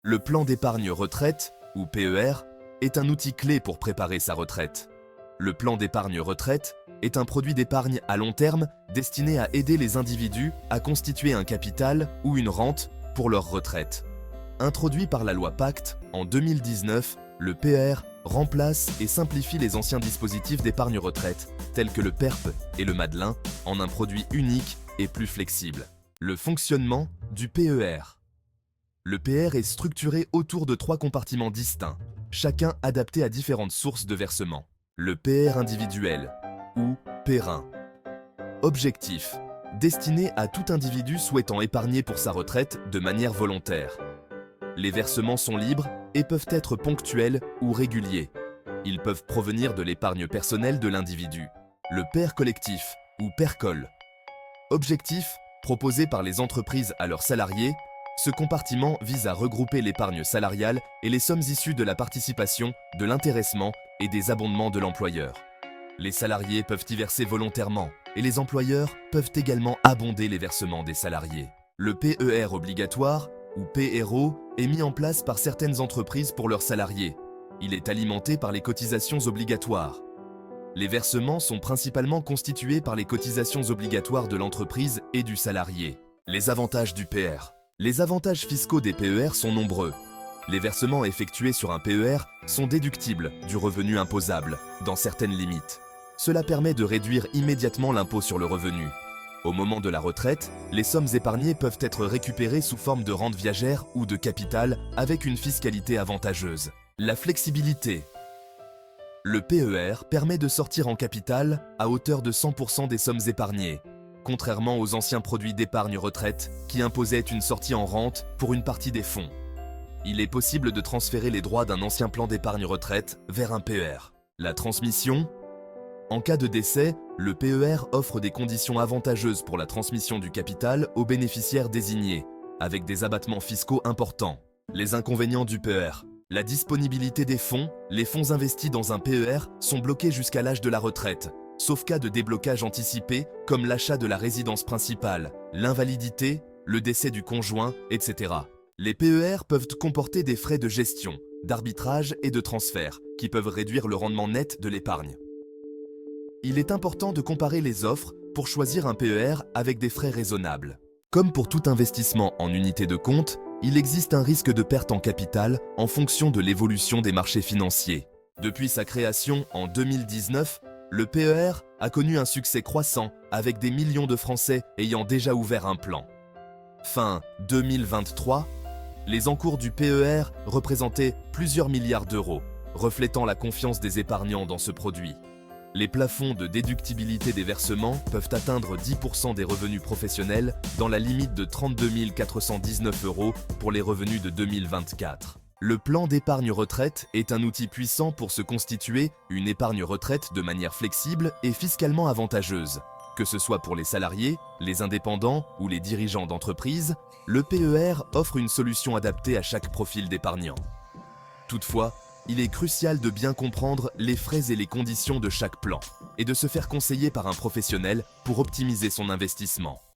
Le plan d'épargne retraite, ou PER, est un outil clé pour préparer sa retraite. Le plan d'épargne retraite est un produit d'épargne à long terme destiné à aider les individus à constituer un capital ou une rente pour leur retraite. Introduit par la loi Pacte en 2019, le PER remplace et simplifie les anciens dispositifs d'épargne retraite, tels que le PERP et le Madelin, en un produit unique et plus flexible. Le fonctionnement du PER. Le PER est structuré autour de 3 compartiments distincts, chacun adapté à différentes sources de versement. Le PER individuel, ou PERIN. Objectif: destiné à tout individu souhaitant épargner pour sa retraite de manière volontaire. Les versements sont libres et peuvent être ponctuels ou réguliers. Ils peuvent provenir de l'épargne personnelle de l'individu. Le PER collectif, ou PERCOL. Objectif: proposé par les entreprises à leurs salariés, ce compartiment vise à regrouper l'épargne salariale et les sommes issues de la participation, de l'intéressement et des abondements de l'employeur. Les salariés peuvent y verser volontairement et les employeurs peuvent également abonder les versements des salariés. Le PER obligatoire, ou PRO, est mis en place par certaines entreprises pour leurs salariés. Il est alimenté par les cotisations obligatoires. Les versements sont principalement constitués par les cotisations obligatoires de l'entreprise et du salarié. Les avantages du PER. Les avantages fiscaux des PER sont nombreux. Les versements effectués sur un PER sont déductibles du revenu imposable, dans certaines limites. Cela permet de réduire immédiatement l'impôt sur le revenu. Au moment de la retraite, les sommes épargnées peuvent être récupérées sous forme de rente viagère ou de capital avec une fiscalité avantageuse. La flexibilité. Le PER permet de sortir en capital à hauteur de 100% des sommes épargnées, contrairement aux anciens produits d'épargne retraite qui imposaient une sortie en rente pour une partie des fonds. Il est possible de transférer les droits d'un ancien plan d'épargne retraite vers un PER. La transmission. En cas de décès, le PER offre des conditions avantageuses pour la transmission du capital aux bénéficiaires désignés, avec des abattements fiscaux importants. Les inconvénients du PER. La disponibilité des fonds. Les fonds investis dans un PER sont bloqués jusqu'à l'âge de la retraite, sauf cas de déblocage anticipé comme l'achat de la résidence principale, l'invalidité, le décès du conjoint, etc. Les PER peuvent comporter des frais de gestion, d'arbitrage et de transfert qui peuvent réduire le rendement net de l'épargne. Il est important de comparer les offres pour choisir un PER avec des frais raisonnables. Comme pour tout investissement en unité de compte, il existe un risque de perte en capital en fonction de l'évolution des marchés financiers. Depuis sa création en 2019, le PER a connu un succès croissant avec des millions de Français ayant déjà ouvert un plan. Fin 2023, les encours du PER représentaient plusieurs milliards d'euros, reflétant la confiance des épargnants dans ce produit. Les plafonds de déductibilité des versements peuvent atteindre 10% des revenus professionnels dans la limite de 32 419 € pour les revenus de 2024. Le plan d'épargne retraite est un outil puissant pour se constituer une épargne retraite de manière flexible et fiscalement avantageuse. Que ce soit pour les salariés, les indépendants ou les dirigeants d'entreprise, le PER offre une solution adaptée à chaque profil d'épargnant. Toutefois, il est crucial de bien comprendre les frais et les conditions de chaque plan et de se faire conseiller par un professionnel pour optimiser son investissement.